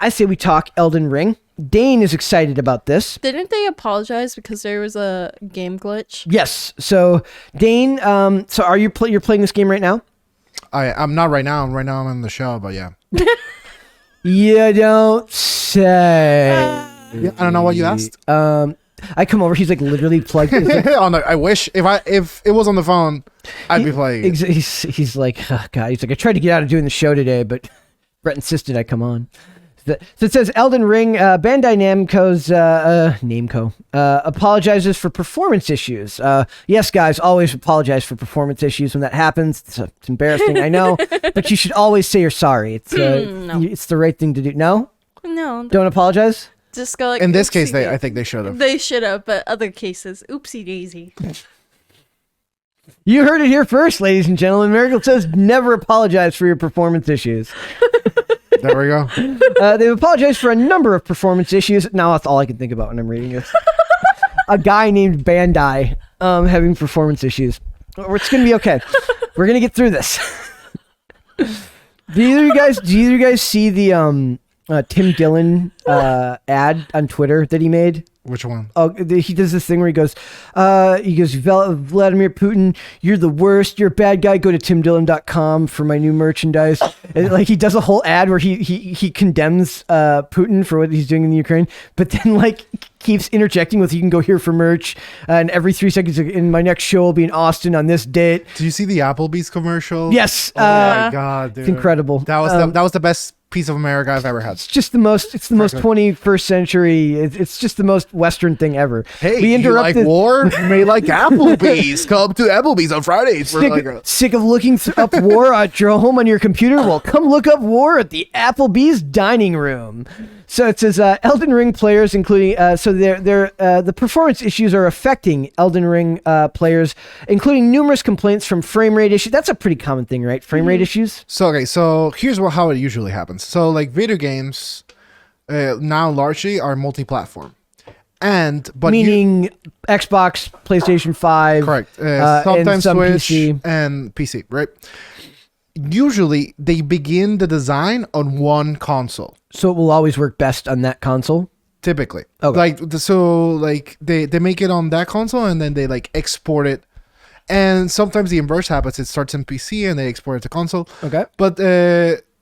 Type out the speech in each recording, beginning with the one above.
I say we talk Elden Ring. Dane is excited about this. Didn't they apologize because there was a game glitch? Yes. So Dane, so are you're playing this game right now? I'm not right now. Right now I'm in the show, but yeah. You don't say. Yeah, I don't know what you asked. I come over. He's like literally plugged. Oh no! I wish if it was on the phone, I'd be playing. He's like, oh, God. He's like, I tried to get out of doing the show today, but Brett insisted I come on. So it says Elden Ring, Bandai Namco apologizes for performance issues. Yes, guys, always apologize for performance issues when that happens. It's embarrassing, I know, but you should always say you're sorry. It's No. it's the right thing to do. No, No. don't apologize. Just go like, In this case, oopsie I think they should have. They should have, but other cases, oopsie daisy. You heard it here first, ladies and gentlemen. Miracle says never apologize for your performance issues. There we go. They've apologized for a number of performance issues. Now that's all I can think about when I'm reading this. A guy named Bandai having performance issues. It's gonna be okay. We're gonna get through this. Do either of you guys see the Tim Dillon ad on Twitter that he made? Which one? Oh, he does this thing where he goes, Vladimir Putin, you're the worst. You're a bad guy. Go to timdillon.com for my new merchandise. And, like, he does a whole ad where he condemns Putin for what he's doing in the Ukraine, but then like keeps interjecting with, you can go here for merch. And every 3 seconds, in my next show will be in Austin on this date. Did you see the Applebee's commercial? Yes. Oh my God, dude. It's incredible. That was the best piece of America I've ever had. It's just the most 21st century. It's just the most Western thing ever. Hey, you like war? You may like Applebee's. Come to Applebee's on Fridays. Sick of looking up war at your home on your computer? Well, come look up war at the Applebee's dining room. So it says Elden Ring players, including the performance issues are affecting Elden Ring players, including numerous complaints from frame rate issues. That's a pretty common thing, right? Frame rate issues. So here's how it usually happens. So like video games now largely are multi-platform, meaning Xbox, PlayStation 5, correct. Sometimes and Switch PC. and PC, right? Usually they begin the design on one console. So it will always work best on that console. Typically, okay. They make it on that console and then they like export it, and sometimes the inverse happens. It starts in PC and they export it to console. Okay, but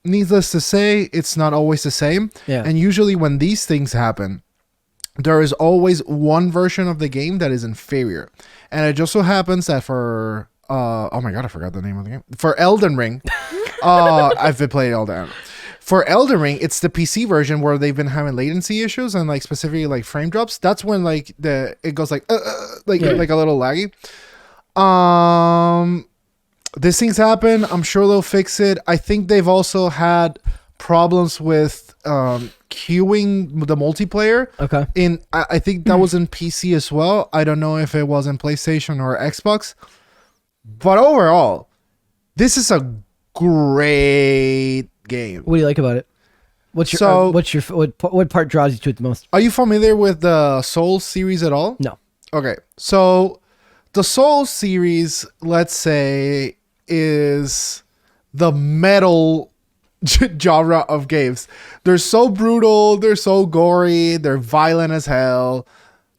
needless to say, it's not always the same. Yeah, and usually when these things happen, there is always one version of the game that is inferior, and it just so happens that for oh my God, I forgot the name of the game. For Elden Ring, I've been playing Elden. For Elden Ring, it's the PC version where they've been having latency issues and like specifically like frame drops. That's when like it goes like a little laggy. These things happen. I'm sure they'll fix it. I think they've also had problems with queuing the multiplayer. Okay. I think that was in PC as well. I don't know if it was in PlayStation or Xbox. But overall, this is a great game. What do you like about it? What part draws you to it the most? Are you familiar with the Souls series at all? No. Okay. So the Souls series, let's say, is the metal genre of games. They're so brutal, they're so gory, they're violent as hell.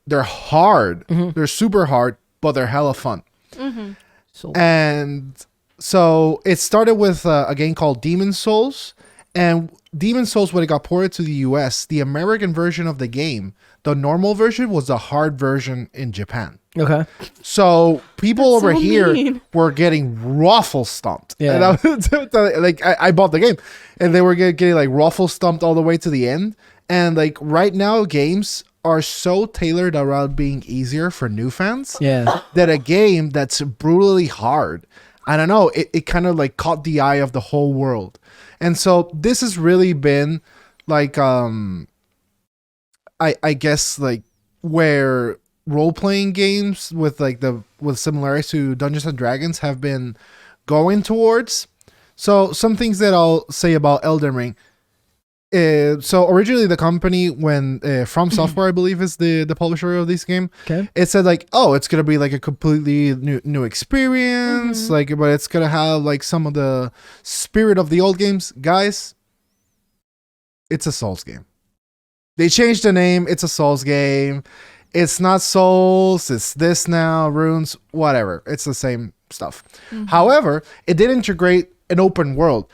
They're hard. Mm-hmm. They're super hard, but they're hella fun. Mm-hmm. And so it started with a game called Demon Souls, and Demon Souls, when it got ported to the US, the American version of the game, the normal version, was the hard version in Japan. Okay. So people That's over so here mean. were getting ruffle stomped. Yeah. And I bought the game, and they were getting like ruffle stomped all the way to the end. And like right now, games are so tailored around being easier for new fans. Yeah. That a game that's brutally hard, I don't know, it kind of like caught the eye of the whole world. And so this has really been like I guess like where role-playing games with similarities to Dungeons and Dragons have been going towards. So some things that I'll say about Elden Ring. So originally the company, when From Software, I believe, is the publisher of this game. Okay. It said like, oh, it's gonna be like a completely new experience, like, but it's gonna have like some of the spirit of the old games. Guys, it's a Souls game. They changed the name. It's a Souls game. It's not Souls. It's this now. Runes. Whatever. It's the same stuff. However, it did integrate an open world.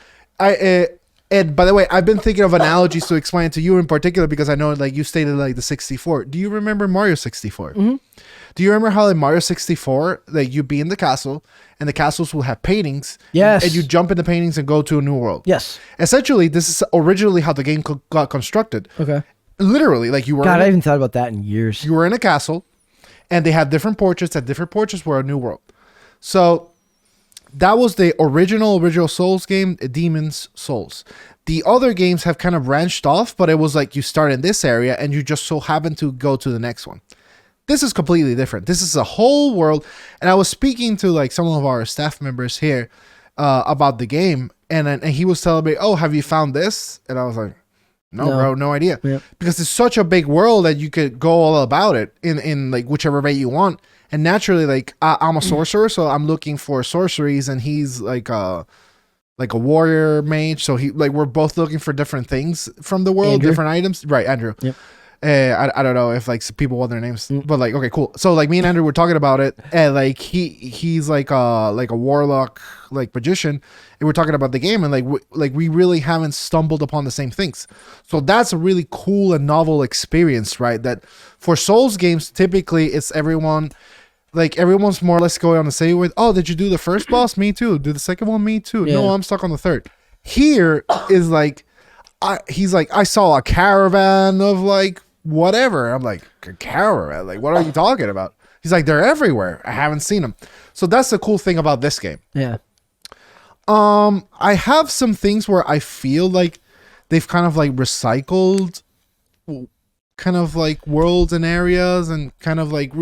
And by the way, I've been thinking of analogies to explain it to you in particular because I know like you stated like the 64. Do you remember Mario 64? Do you remember how in Mario 64, like you be in the castle and the castles will have paintings? Yes. And you jump in the paintings and go to a new world. Yes. Essentially, this is originally how the game got constructed. Okay. Literally, like you were. God, I haven't thought about that in years. You were in a castle, and they had different portraits. And different portraits were a new world. So that was the original Souls game, Demon's Souls. The other games have kind of branched off, but it was like you start in this area and you just so happen to go to the next one. This is completely different. This is a whole world. And I was speaking to like some of our staff members here about the game, and he was telling me, "Oh, have you found this?" And I was like, No, bro, no idea. Yep. Because it's such a big world that you could go all about it in like whichever way you want. And naturally, like I'm a sorcerer, so I'm looking for sorceries, and he's like a warrior mage. So we're both looking for different things from the world, Andrew. Different items. Right, Andrew. Yep. I don't know if like people want their names, but like okay, cool. So like me and Andrew were talking about it, and like he's like a warlock, like magician, and we're talking about the game, and we really haven't stumbled upon the same things. So that's a really cool and novel experience, right? That for Souls games, typically it's everyone's more or less going on the same with, oh, did you do the first boss? Me too. Do the second one? Me too. Yeah. No, I'm stuck on the third. Here is like, he's like, I saw a caravan of like whatever. I'm like, a caravan? Like, what are you talking about? He's like, they're everywhere. I haven't seen them. So that's the cool thing about this game. Yeah. I have some things where I feel like they've kind of like recycled kind of like worlds and areas and kind of like,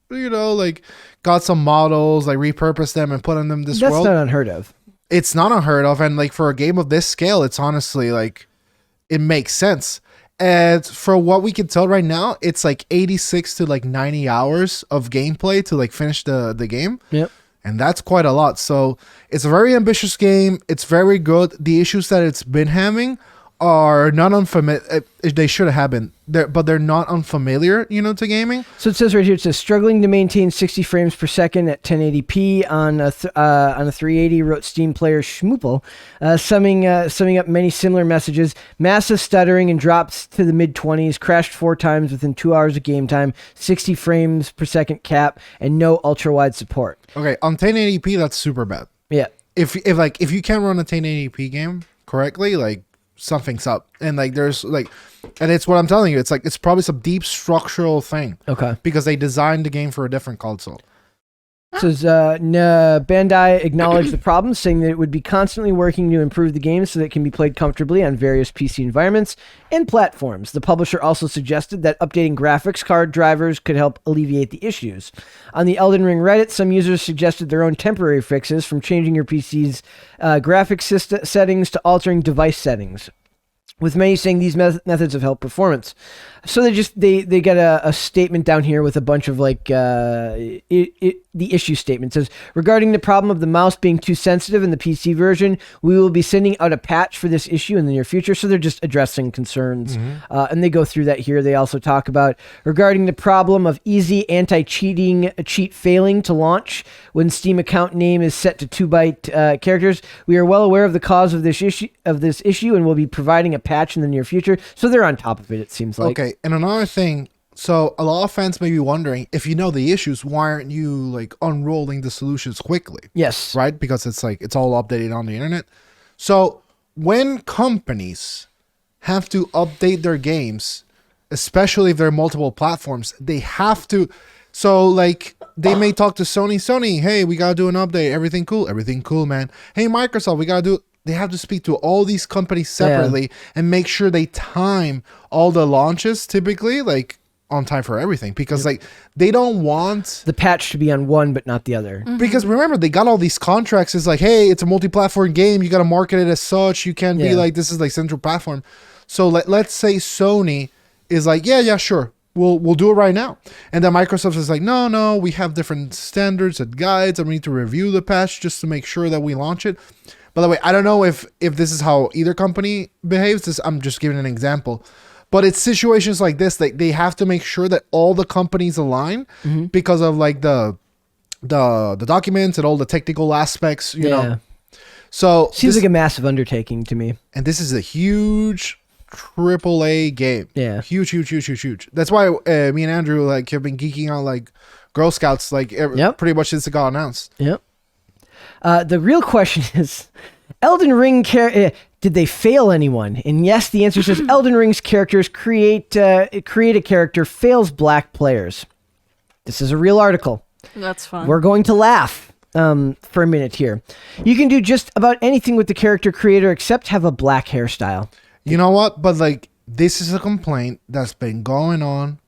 like got some models, like repurposed them and put in them this world. That's not unheard of. It's not unheard of. And like for a game of this scale, it's honestly like, it makes sense. And for what we can tell right now, it's like 86 to like 90 hours of gameplay to like finish the game. Yep. And that's quite a lot. So it's a very ambitious game. It's very good. The issues that it's been having are not unfamiliar. They should have been there, but they're not unfamiliar, to gaming. So it says right here, it says struggling to maintain 60 frames per second at 1080p on a 380. Wrote Steam player Schmoopel, summing up many similar messages. Massive stuttering and drops to the mid 20s. Crashed 4 times within 2 hours of game time. 60 frames per second cap and no ultra wide support. Okay, on 1080p, that's super bad. Yeah. If you can't run a 1080p game correctly, like, something's up. And like there's like, and it's what I'm telling you, it's like it's probably some deep structural thing. Okay. Because they designed the game for a different console. Says Bandai acknowledged the problem, saying that it would be constantly working to improve the game so that it can be played comfortably on various PC environments and platforms. The publisher also suggested that updating graphics card drivers could help alleviate the issues. On the Elden Ring Reddit, some users suggested their own temporary fixes, from changing your PC's graphics settings to altering device settings, with many saying these methods have helped performance. So they get a statement down here with a bunch of like the issue statement. It says, regarding the problem of the mouse being too sensitive in the PC version, we will be sending out a patch for this issue in the near future. So they're just addressing concerns. And they go through that here. They also talk about regarding the problem of easy anti-cheating cheat failing to launch when Steam account name is set to 2-byte characters. We are well aware of the cause of this issue and will be providing a patch in the near future. So they're on top of it, it seems like. Okay. And another thing, so a lot of fans may be wondering, if you know the issues, why aren't you like unrolling the solutions quickly? Yes. Right? Because it's like, it's all updated on the internet. So when companies have to update their games, especially if they're multiple platforms, they have to. So like they may talk to Sony, hey, we got to do an update. Everything cool, man. Hey, Microsoft, we got to do. They have to speak to all these companies separately and make sure they time all the launches typically like on time for everything, because like they don't want the patch to be on one but not the other. Because remember, they got all these contracts. It's like, hey, it's a multi-platform game. You got to market it as such. You can't be like, this is like central platform. So let's say Sony is like, yeah, sure. We'll do it right now. And then Microsoft is like, no, we have different standards and guides and we need to review the patch just to make sure that we launch it. By the way, I don't know if this is how either company behaves. I'm just giving an example. But it's situations like this that they have to make sure that all the companies align because of like the documents and all the technical aspects, you know. So seems like a massive undertaking to me. And this is a huge AAA game. Yeah. Huge. That's why me and Andrew like have been geeking out like Girl Scouts like pretty much since it got announced. Yep. The real question is, Elden Ring did they fail anyone? And yes, the answer says Elden Ring's characters create a character fails black players. This is a real article. That's fun. We're going to laugh for a minute here. You can do just about anything with the character creator except have a black hairstyle. You know what? But like, this is a complaint that's been going on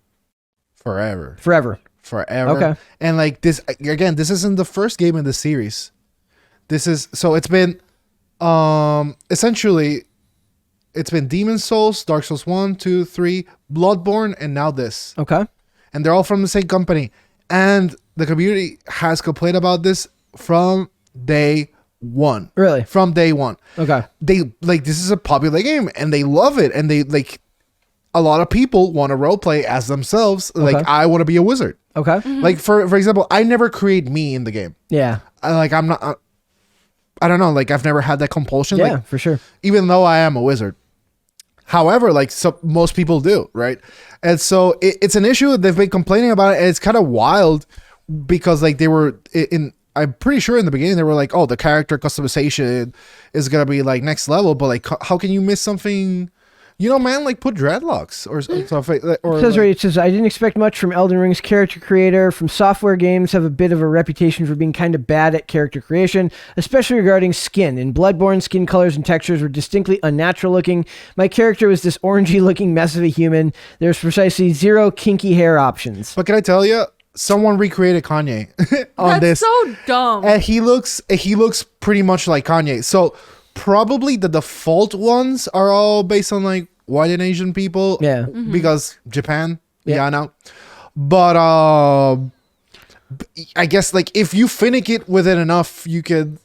forever. Okay. And like this, again, this isn't the first game in the series. It's been, essentially, it's been Demon Souls, Dark Souls 1, 2, 3, Bloodborne, and now this. Okay. And they're all from the same company. And the community has complained about this from day one. Really? From day one. Okay. They like, this is a popular game and they love it. And they like, a lot of people want to roleplay as themselves. Like, I want to be a wizard. Okay. Like, for example, I never create me in the game. Yeah. I'm not, I don't know. Like, I've never had that compulsion. Yeah, like, for sure. even though I am a wizard. However, like most people do, right? And so it's an issue. They've been complaining about it, and it's kind of wild because like they were I'm pretty sure in the beginning they were like, oh, the character customization is gonna be like next level, but like how can you miss something? You know, man, like put dreadlocks or something. Or It says, I didn't expect much from Elden Ring's character creator. From software games have a bit of a reputation for being kind of bad at character creation, especially regarding skin. In Bloodborne, skin colors and textures were distinctly unnatural looking. My character was this orangey looking mess of a human. There's precisely 0 kinky hair options. But can I tell you, someone recreated Kanye on That's this. so dumb. And he looks pretty much like Kanye. So probably the default ones are all based on like white and Asian people. Yeah. Because Japan. Yeah, I know. But I guess like if you finick it with it enough, you could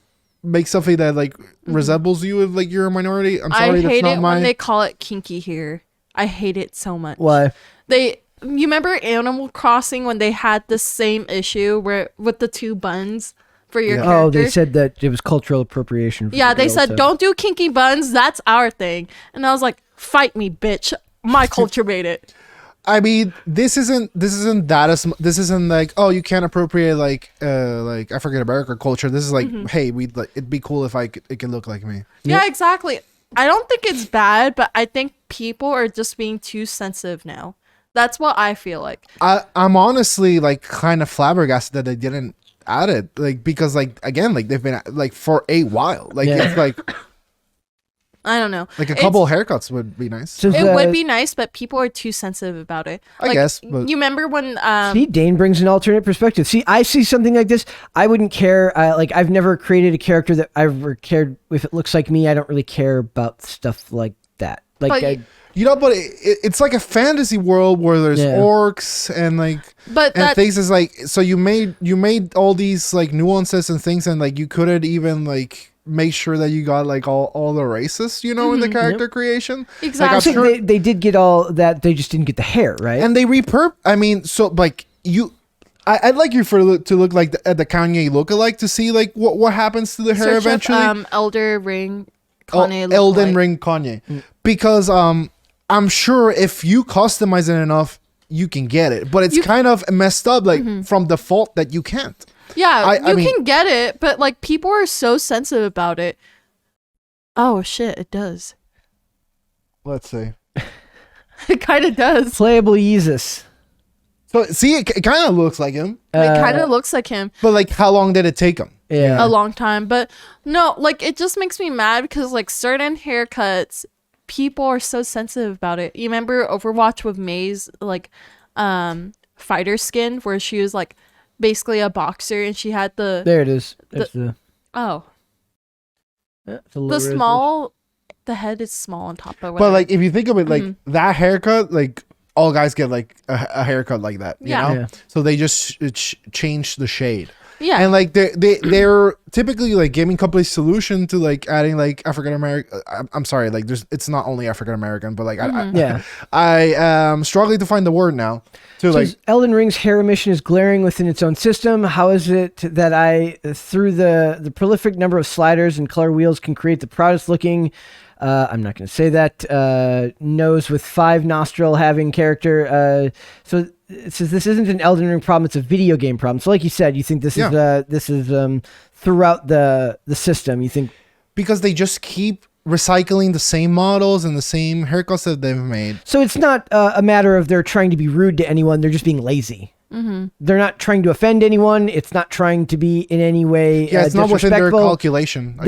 make something that like resembles you if like you're a minority. I'm sorry, I hate that's it not when they call it kinky hair. I hate it so much. Why? You remember Animal Crossing when they had the same issue where with the 2 buns for your character? Oh, they said that it was cultural appropriation. Yeah, they said don't do kinky buns. That's our thing. And I was like, fight me, bitch. My culture made it. I mean, this isn't this isn't like, oh, you can't appropriate like African American culture. This is like, hey, it'd be cool if it could look like me. Yeah, exactly. I don't think it's bad, but I think people are just being too sensitive now. That's what I feel like. I'm honestly like kind of flabbergasted that they didn't add it, like, because like again, like they've been like for a while, like it's like I don't know, like a couple haircuts would be nice. It would be nice, but people are too sensitive about it. I guess. But you remember when see, Dane brings an alternate perspective. See, I see something like this, I wouldn't care. Like I've never created a character that I've ever cared if it looks like me. I don't really care about stuff like that. Like you know, but it's like a fantasy world where there's orcs and like, and things is like, so you made all these like nuances and things, and like you couldn't even like make sure that you got like all the races, you know, in the character creation. Exactly. Like, they did get all that. They just didn't get the hair right. And they I mean, so like I'd like you to look like the Kanye lookalike to see like what happens to the hair eventually. Elden Ring Kanye. Elden Ring Kanye, because I'm sure if you customize it enough, you can get it. But it's kind of messed up, like from default that you can't. Yeah, I mean, can get it, but like people are so sensitive about it. Oh shit, it does. Let's see. It kind of does. Playable Yeezus. So see, it kind of looks like him. It kind of looks like him. But like, how long did it take him? Yeah, a long time. But no, like it just makes me mad because like certain haircuts, people are so sensitive about it. You remember Overwatch with May's like fighter skin where she was like basically a boxer and she had the there it is. The head is small on top of it. But like if you think of it, like that haircut, like all guys get like a haircut like that, you know? Yeah. So they just changed the shade. Yeah. And like they're typically like gaming company's solution to like adding like African American. I'm sorry, like it's not only African American, but like I am struggling to find the word now. To like Elden Ring's hair emission is glaring within its own system. How is it that I, through the prolific number of sliders and color wheels, can create the proudest looking? I'm not going to say that. Nose with 5 nostril having character. So it says this isn't an Elden Ring problem; it's a video game problem. So, like you said, you think this is throughout the system. You think because they just keep recycling the same models and the same haircuts that they've made. So it's not a matter of they're trying to be rude to anyone. They're just being lazy. Mm-hmm. They're not trying to offend anyone. It's not trying to be in any way it's not within their calculation.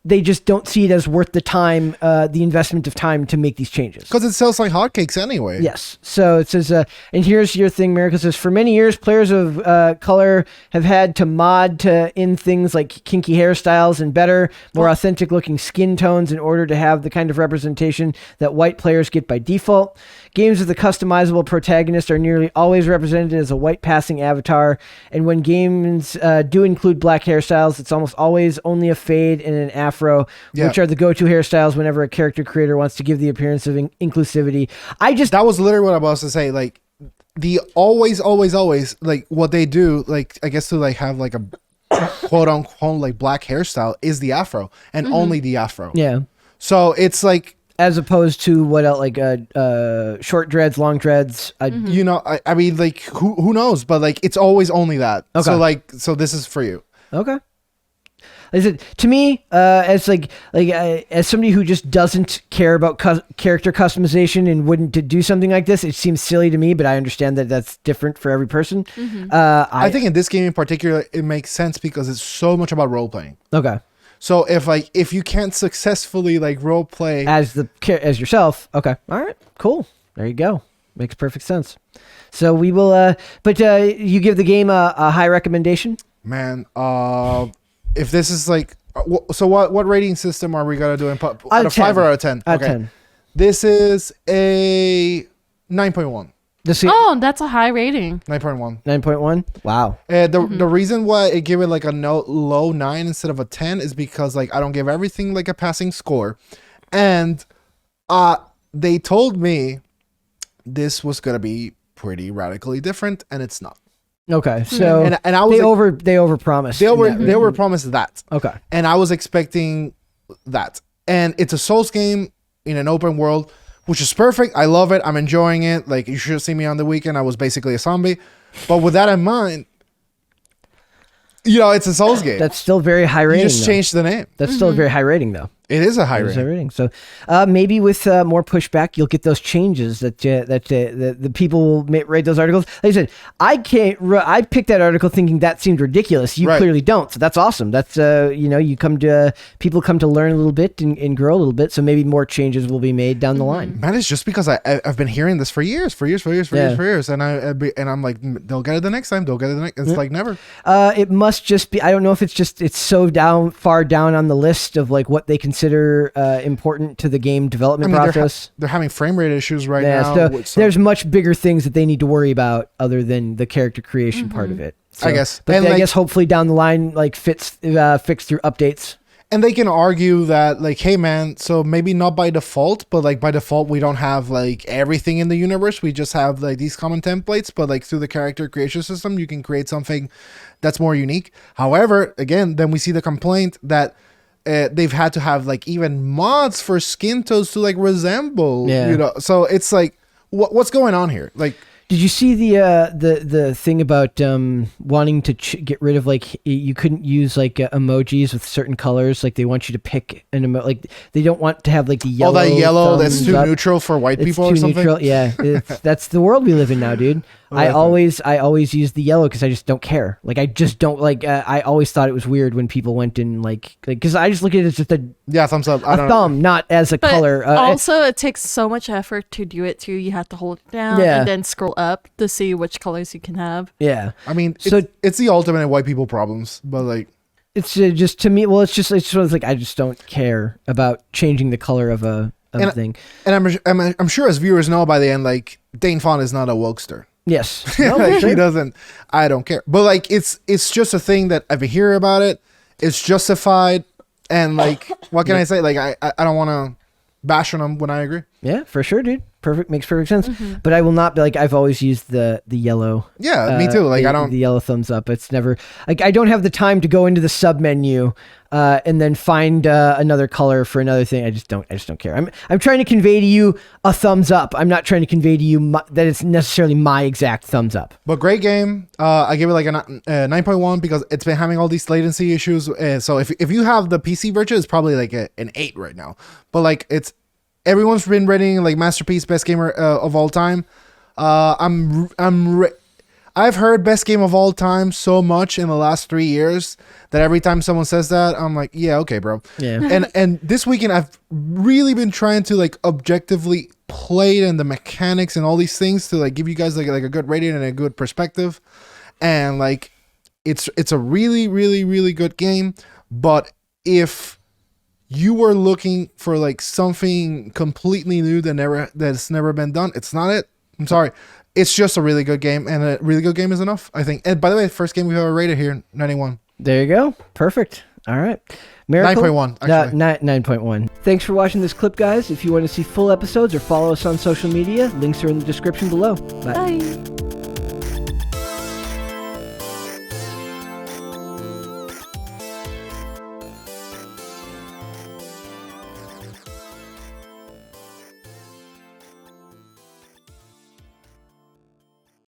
They just don't see it as worth the time, the investment of time to make these changes. Because it sells like hotcakes anyway. Yes. So it says, and here's your thing, Miracle says, for many years, players of color have had to mod in things like kinky hairstyles and better, more authentic looking skin tones in order to have the kind of representation that white players get by default. Games with a customizable protagonist are nearly always represented as a white passing avatar. And when games do include black hairstyles, it's almost always only a fade and an afro, which are the go-to hairstyles whenever a character creator wants to give the appearance of inclusivity. That was literally what I was about to say. Like the always, like what they do, like I guess to like have like a quote unquote like black hairstyle is the afro and only the afro. Yeah. So it's like, as opposed to what else, like short dreads, long dreads. You know, I mean, like who knows? But like it's always only that. Okay. So this is for you. Okay. Is it to me as as somebody who just doesn't care about character customization and wouldn't do something like this? It seems silly to me, but I understand that that's different for every person. Mm-hmm. I think in this game in particular, it makes sense because it's so much about role playing. Okay. So if you can't successfully like role play as yourself, okay, all right, cool, there you go, makes perfect sense. So we will, but you give the game a high recommendation, man. If this is like, so what rating system are we gonna do? Out of 5 or out of 10? Out of 10. This is a 9.1. That's a high rating. 9.1. 9.1. Wow. The reason why I give it like a low 9 instead of a 10 is because like I don't give everything like a passing score, and they told me this was gonna be pretty radically different, and it's not. Okay, so and I was they overpromised. They overpromised that. Okay, and I was expecting that, and it's a Souls game in an open world, which is perfect. I love it. I'm enjoying it. Like, you should have seen me on the weekend. I was basically a zombie. But with that in mind, you know, it's a Souls game. That's still very high rating. You just changed the name. That's still a very high rating, though. It is a high rating. So maybe with more pushback, you'll get those changes that the people will write those articles. Like I said, I picked that article thinking that seemed ridiculous. You clearly don't. So that's awesome. That's people come to learn a little bit and grow a little bit. So maybe more changes will be made down the line. Man, it's just because I've been hearing this for years, and I'm like, they'll get it the next time. They'll get it the next. It's like never. It must just be. I don't know if it's so far down on the list of like what they consider important to the game development process. They're having frame rate issues right now. So there's much bigger things that they need to worry about other than the character creation part of it. So, I guess. But I guess hopefully down the line, like fixed through updates. And they can argue that, like, hey man, so maybe not by default, but like by default we don't have like everything in the universe. We just have like these common templates, but like through the character creation system, you can create something that's more unique. However, again, then we see the complaint that they've had to have like even mods for skin tones to like resemble, you know. So it's like, what's going on here? Like, did you see the thing about wanting to get rid of like you couldn't use like emojis with certain colors? Like they want you to pick an emoji. Like they don't want to have like the yellow. Oh, that yellow that's too neutral for white people or something. Neutral. Yeah, that's the world we live in now, dude. I always use the yellow because I just don't care. Like I just don't like. I always thought it was weird when people went in like because I just look at it as just a thumbs up. A thumb, not as a color. Also, it takes so much effort to do it too. You have to hold it down and then scroll up to see which colors you can have. Yeah, I mean, it's the ultimate white people problems, but like. It's just to me. Well, it's just like I just don't care about changing the color of a thing. And I'm sure as viewers know by the end, like Dane Fawn is not a wokester. Yes. No, Like, sure. he doesn't. I don't care. But like, it's just a thing that if I hear about it, it's justified. And like, what can I say? Like, I don't want to bash on him when I agree. Yeah, for sure, dude. Makes perfect sense. But I will not be like, I've always used the yellow. Yeah, me too. Like, the, I don't. the yellow thumbs up. It's never like I don't have the time to go into the sub menu and then find another color for another thing. I just don't care. I'm trying to convey to you a thumbs up. I'm not trying to convey to you that it's necessarily my exact thumbs up. But great game. I give it like a 9.1 because it's been having all these latency issues. So if you have the PC version, it's probably like an 8 right now. But like everyone's been rating like masterpiece, best gamer of all time. I've heard best game of all time so much in the last 3 years that every time someone says that, I'm like, yeah, okay, bro. Yeah. And this weekend I've really been trying to like objectively play it and the mechanics and all these things to like give you guys like a good rating and a good perspective. And like it's a really, really, really good game. But if you were looking for like something completely new that's never been done, it's not it. I'm sorry. It's just a really good game, and a really good game is enough, I think. And by the way, first game we've ever rated here, 91. There you go. Perfect. All right. Miracle? 9.1, actually. 9.1. Thanks for watching this clip, guys. If you want to see full episodes or follow us on social media, links are in the description below. Bye. Bye.